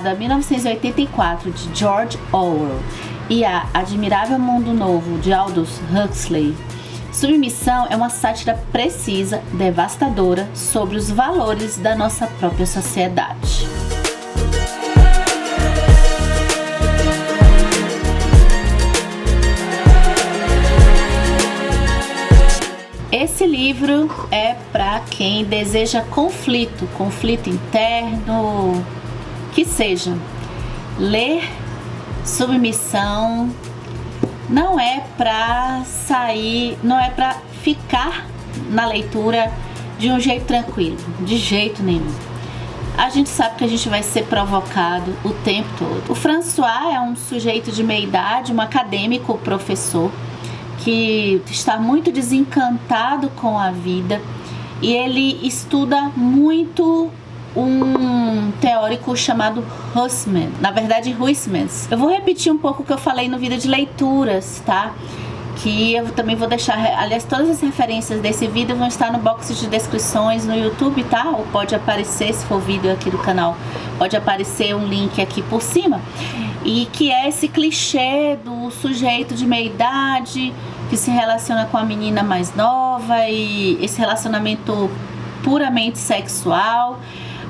intitulada 1984, de George Orwell, e A Admirável Mundo Novo, de Aldous Huxley, Submissão é uma sátira precisa, devastadora, sobre os valores da nossa própria sociedade. Esse livro é para quem deseja conflito interno, que seja. Ler Submissão não é para sair, não é para ficar na leitura de um jeito tranquilo, de jeito nenhum. A gente sabe que a gente vai ser provocado o tempo todo. O François é um sujeito de meia idade, um acadêmico, professor, que está muito desencantado com a vida, e ele estuda muito um teórico chamado Huysmans, na verdade Huysmans. Eu vou repetir um pouco o que eu falei no vídeo de leituras, tá? Que eu também vou deixar, aliás, todas as referências desse vídeo vão estar no box de descrições no YouTube, tá? Ou pode aparecer, se for vídeo aqui do canal, pode aparecer um link aqui por cima. E que é esse clichê do sujeito de meia idade que se relaciona com a menina mais nova, e esse relacionamento puramente sexual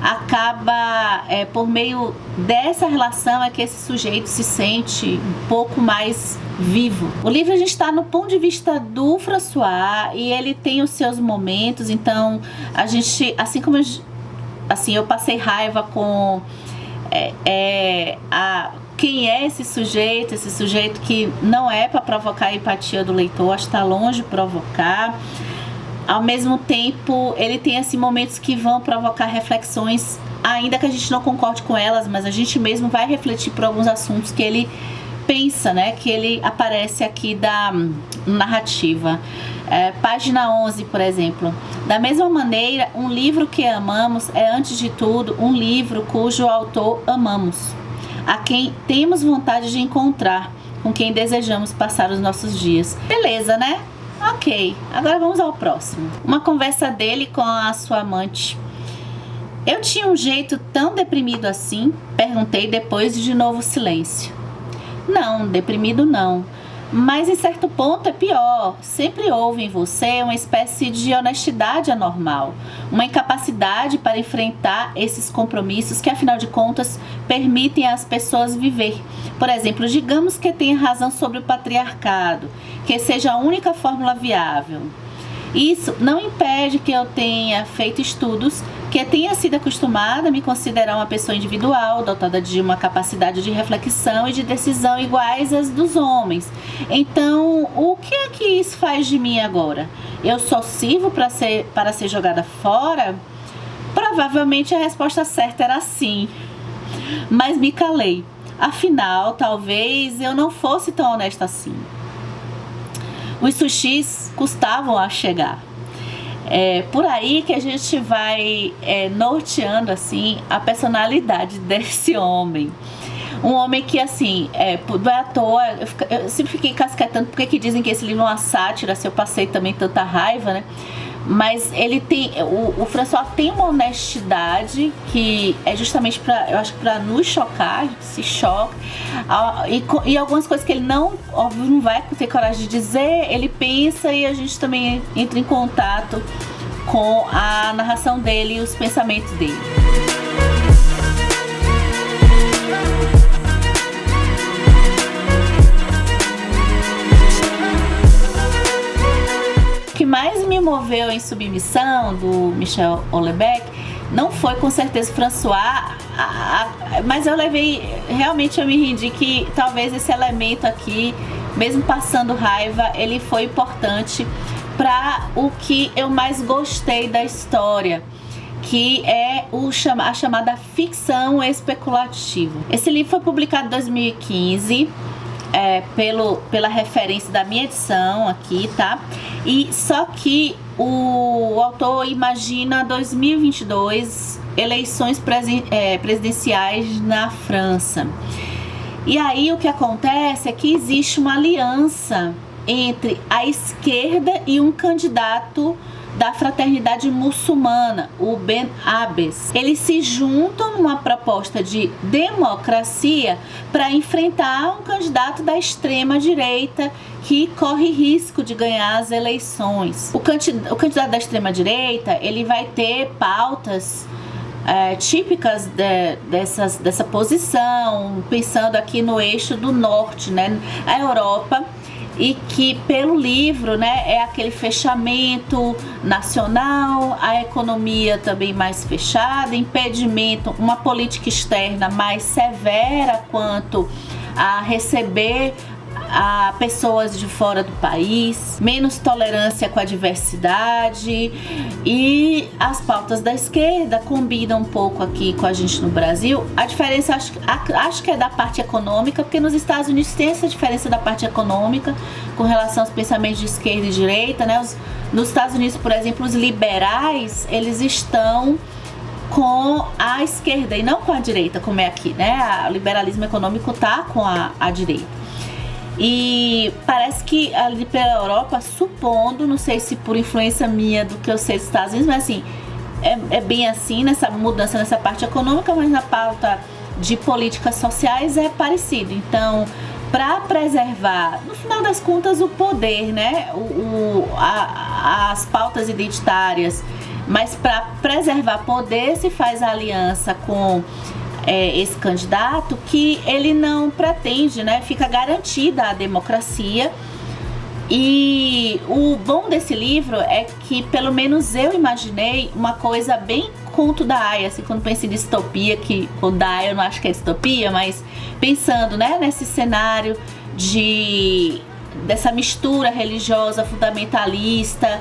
acaba, por meio dessa relação é que esse sujeito se sente um pouco mais vivo. O livro, a gente está no ponto de vista do François, e ele tem os seus momentos. Então a gente, assim como eu passei raiva com quem é esse sujeito que não é para provocar a empatia do leitor, acho que está longe de provocar. Ao mesmo tempo, ele tem assim, momentos que vão provocar reflexões, ainda que a gente não concorde com elas, mas a gente mesmo vai refletir por alguns assuntos que ele pensa, né? Que ele aparece aqui da narrativa. Página 11, por exemplo. Da mesma maneira, um livro que amamos é, antes de tudo, um livro cujo autor amamos, a quem temos vontade de encontrar, com quem desejamos passar os nossos dias. Beleza, né? Ok, agora vamos ao próximo. Uma conversa dele com a sua amante. Eu tinha um jeito tão deprimido assim? Perguntei depois de novo silêncio. Não, deprimido não. Mas em certo ponto é pior. Sempre houve em você uma espécie de honestidade anormal, uma incapacidade para enfrentar esses compromissos que, afinal de contas, permitem às pessoas viver. Por exemplo, digamos que tenha razão sobre o patriarcado, que seja a única fórmula viável. Isso não impede que eu tenha feito estudos, que tenha sido acostumada a me considerar uma pessoa individual, dotada de uma capacidade de reflexão e de decisão iguais às dos homens. Então, o que é que isso faz de mim agora? Eu só sirvo para ser jogada fora? Provavelmente a resposta certa era sim, mas me calei. Afinal, talvez eu não fosse tão honesta assim. Os sushis custavam a chegar. É por aí que a gente vai norteando assim a personalidade desse homem. Um homem que, assim, não é à toa, eu sempre fiquei casquetando porque que dizem que esse livro é uma sátira, se eu passei também tanta raiva, né? Mas ele tem, o François tem uma honestidade que é justamente para, eu acho que para nos chocar, a gente se choca, e algumas coisas que ele não, óbvio, não vai ter coragem de dizer, ele pensa, e a gente também entra em contato com a narração dele e os pensamentos dele. O que mais me moveu em Submissão, do Michel Houellebecq, não foi com certeza François, mas eu realmente eu me rendi que talvez esse elemento aqui, mesmo passando raiva, ele foi importante para o que eu mais gostei da história, que é a chamada ficção especulativa. Esse livro foi publicado em 2015, pela referência da minha edição aqui, tá? E só que o autor imagina 2022, eleições presidenciais na França. E aí o que acontece é que existe uma aliança entre a esquerda e um candidato da fraternidade muçulmana, o Ben Abbas. Eles se juntam numa proposta de democracia para enfrentar um candidato da extrema-direita que corre risco de ganhar as eleições. O candidato da extrema-direita, ele vai ter pautas típicas dessa posição, pensando aqui no eixo do norte, né, a Europa, e que pelo livro, né, é aquele fechamento nacional, a economia também mais fechada, impedimento, uma política externa mais severa quanto a receber a pessoas de fora do país, menos tolerância com a diversidade, e as pautas da esquerda combinam um pouco aqui com a gente no Brasil. A diferença acho que é da parte econômica, porque nos Estados Unidos tem essa diferença da parte econômica com relação aos pensamentos de esquerda e direita, né? Nos Estados Unidos, por exemplo, os liberais, eles estão com a esquerda e não com a direita, como é aqui, né? O liberalismo econômico tá com a direita. E parece que ali pela Europa, supondo, não sei se por influência minha do que eu sei dos Estados Unidos, mas assim, é bem assim, nessa mudança nessa parte econômica, mas na pauta de políticas sociais é parecido. Então, para preservar, no final das contas, o poder, né, as pautas identitárias, mas para preservar poder se faz aliança com esse candidato, que ele não pretende, né, fica garantida a democracia. E o bom desse livro é que, pelo menos eu imaginei uma coisa bem conto da Aya, assim, quando penso em distopia, que o da Aya eu não acho que é distopia, mas pensando, né, nesse cenário dessa mistura religiosa fundamentalista,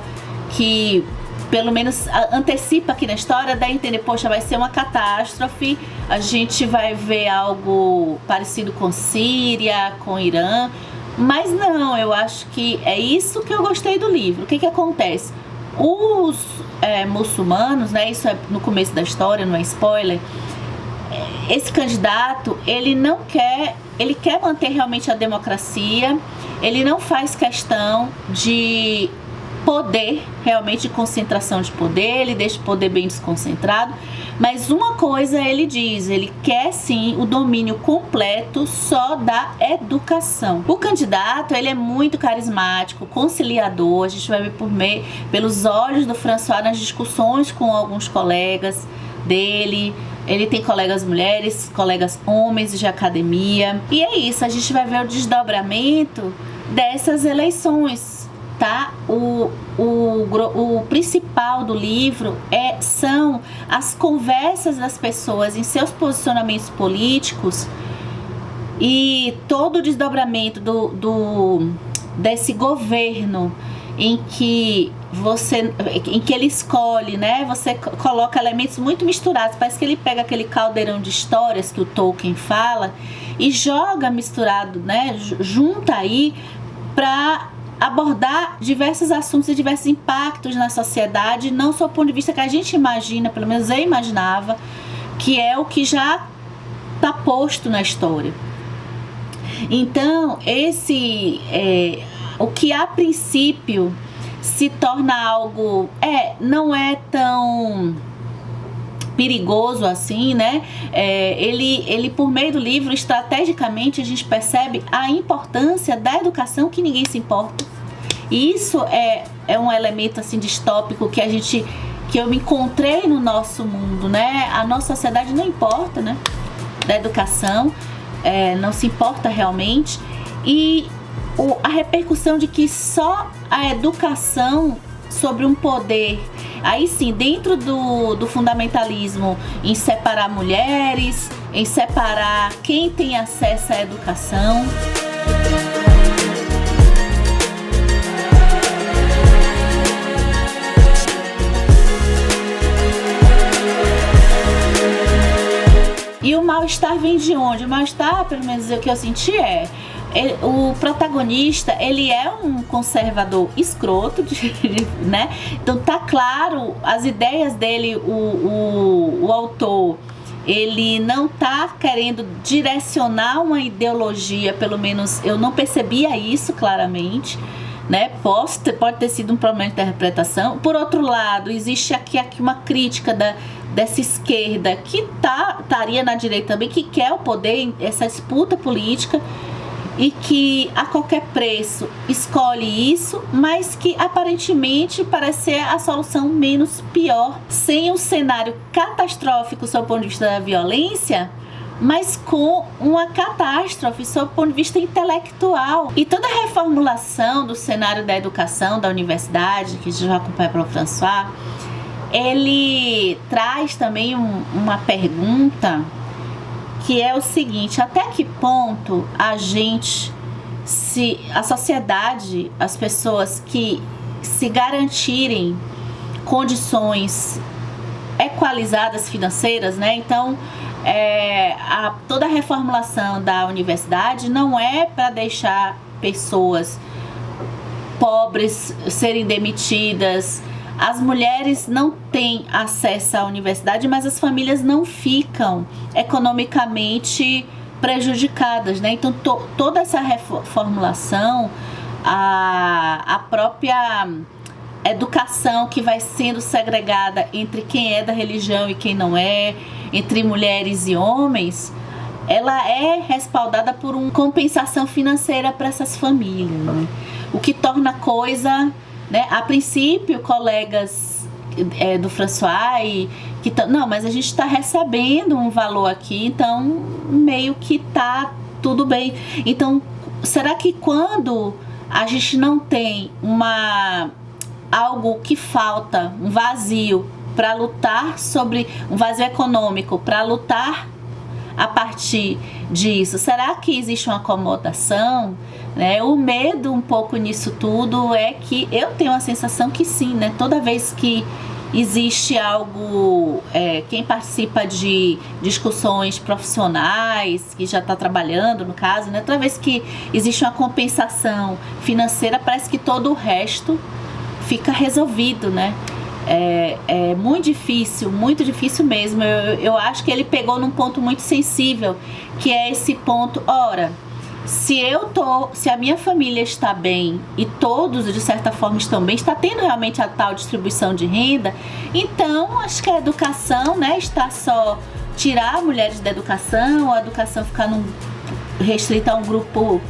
que pelo menos antecipa aqui na história, dá a entender, poxa, vai ser uma catástrofe, a gente vai ver algo parecido com Síria, com Irã, mas não, eu acho que é isso que eu gostei do livro. O que acontece? Os muçulmanos, né, isso é no começo da história, não é spoiler, esse candidato, ele quer manter realmente a democracia, ele não faz questão de poder, realmente de concentração de poder, ele deixa o poder bem desconcentrado, mas uma coisa ele diz, ele quer sim o domínio completo só da educação. O candidato, ele é muito carismático, conciliador, a gente vai ver pelos olhos do François nas discussões com alguns colegas dele. Ele tem colegas mulheres, colegas homens de academia, e é isso, a gente vai ver o desdobramento dessas eleições. Tá? O principal do livro são as conversas das pessoas em seus posicionamentos políticos e todo o desdobramento desse governo em que ele escolhe, né? Você coloca elementos muito misturados, parece que ele pega aquele caldeirão de histórias que o Tolkien fala e joga misturado, né? Junta aí para abordar diversos assuntos e diversos impactos na sociedade, não só do ponto de vista que a gente imagina, pelo menos eu imaginava, que é o que já está posto na história. Então, o que a princípio se torna algo, não é tão perigoso assim, né? Ele por meio do livro, estrategicamente, a gente percebe a importância da educação, que ninguém se importa. E isso é um elemento assim distópico que eu me encontrei no nosso mundo, né? A nossa sociedade não importa, né? Da educação, não se importa realmente. E a repercussão de que só a educação sobre um poder, aí sim, dentro do fundamentalismo, em separar mulheres, em separar quem tem acesso à educação. E o mal-estar vem de onde? O mal-estar, pelo menos o que eu senti o protagonista, ele é um conservador escroto, né? Então tá claro, as ideias dele, o autor, ele não tá querendo direcionar uma ideologia, pelo menos eu não percebia isso claramente, né? Pode ter sido um problema de interpretação. Por outro lado, existe aqui uma crítica dessa esquerda que estaria na direita também, que quer o poder, essa disputa política, e que a qualquer preço escolhe isso, mas que aparentemente parece ser a solução menos pior, sem um cenário catastrófico sob o ponto de vista da violência, mas com uma catástrofe sob o ponto de vista intelectual. E toda a reformulação do cenário da educação, da universidade, que a gente já acompanha pelo François, ele traz também uma pergunta, que é o seguinte: até que ponto a sociedade, as pessoas que se garantirem condições equalizadas financeiras, né? Então, toda a reformulação da universidade não é para deixar pessoas pobres serem demitidas. As mulheres não têm acesso à universidade, mas as famílias não ficam economicamente prejudicadas, né? Então, toda essa reformulação, a própria educação que vai sendo segregada entre quem é da religião e quem não é, entre mulheres e homens, ela é respaldada por uma compensação financeira para essas famílias, né? O que torna a coisa... né? A princípio, colegas do François não, mas a gente está recebendo um valor aqui, então meio que tá tudo bem. Então, será que quando a gente não tem algo que falta, um vazio para lutar sobre um vazio econômico, para lutar a partir disso, será que existe uma acomodação? Né? O medo um pouco nisso tudo é que eu tenho a sensação que sim, né? Toda vez que existe algo, quem participa de discussões profissionais, que já está trabalhando no caso, né? Toda vez que existe uma compensação financeira, parece que todo o resto fica resolvido, né? É muito difícil mesmo. Eu acho que ele pegou num ponto muito sensível, que é esse ponto, se a minha família está bem e todos de certa forma estão bem, está tendo realmente a tal distribuição de renda, então acho que a educação, né, está só tirar mulheres da educação, ou a educação ficar restrita a um grupo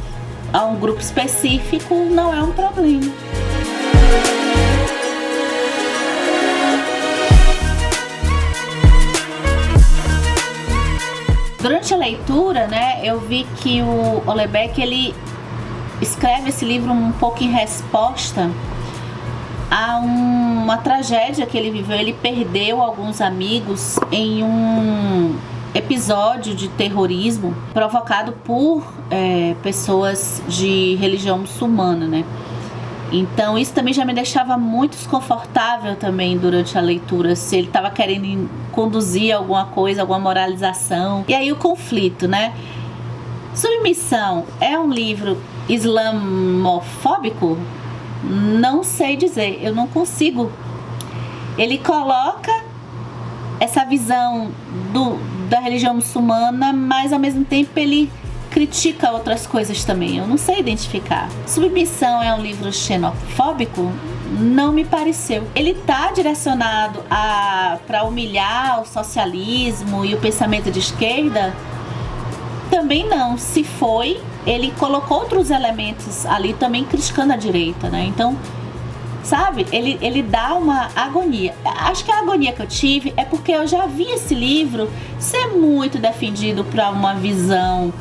específico, não é um problema. Durante a leitura, né, eu vi que o Houellebecq, ele escreve esse livro um pouco em resposta a uma tragédia que ele viveu. Ele perdeu alguns amigos em um episódio de terrorismo provocado por pessoas de religião muçulmana, né? Então isso também já me deixava muito desconfortável também durante a leitura, se ele estava querendo conduzir alguma coisa, alguma moralização. E aí o conflito, né? Submissão é um livro islamofóbico? Não sei dizer, eu não consigo. Ele coloca essa visão da religião muçulmana, mas ao mesmo tempo ele critica outras coisas também, eu não sei identificar. Submissão é um livro xenofóbico? Não me pareceu. Ele está direcionado para humilhar o socialismo e o pensamento de esquerda? Também não. Se foi, ele colocou outros elementos ali também criticando a direita, né? Então, sabe, ele dá uma agonia. Acho que a agonia que eu tive é porque eu já vi esse livro ser muito defendido para uma visão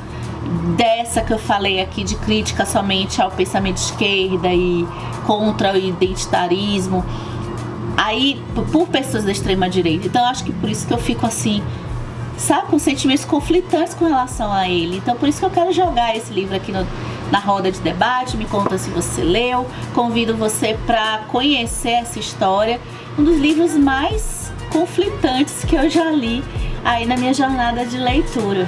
dessa que eu falei aqui, de crítica somente ao pensamento de esquerda e contra o identitarismo, aí por pessoas da extrema direita. Então acho que por isso que eu fico assim, sabe, com sentimentos conflitantes com relação a ele. Então por isso que eu quero jogar esse livro aqui na roda de debate. Me conta se você leu, convido você para conhecer essa história, um dos livros mais conflitantes que eu já li aí na minha jornada de leitura.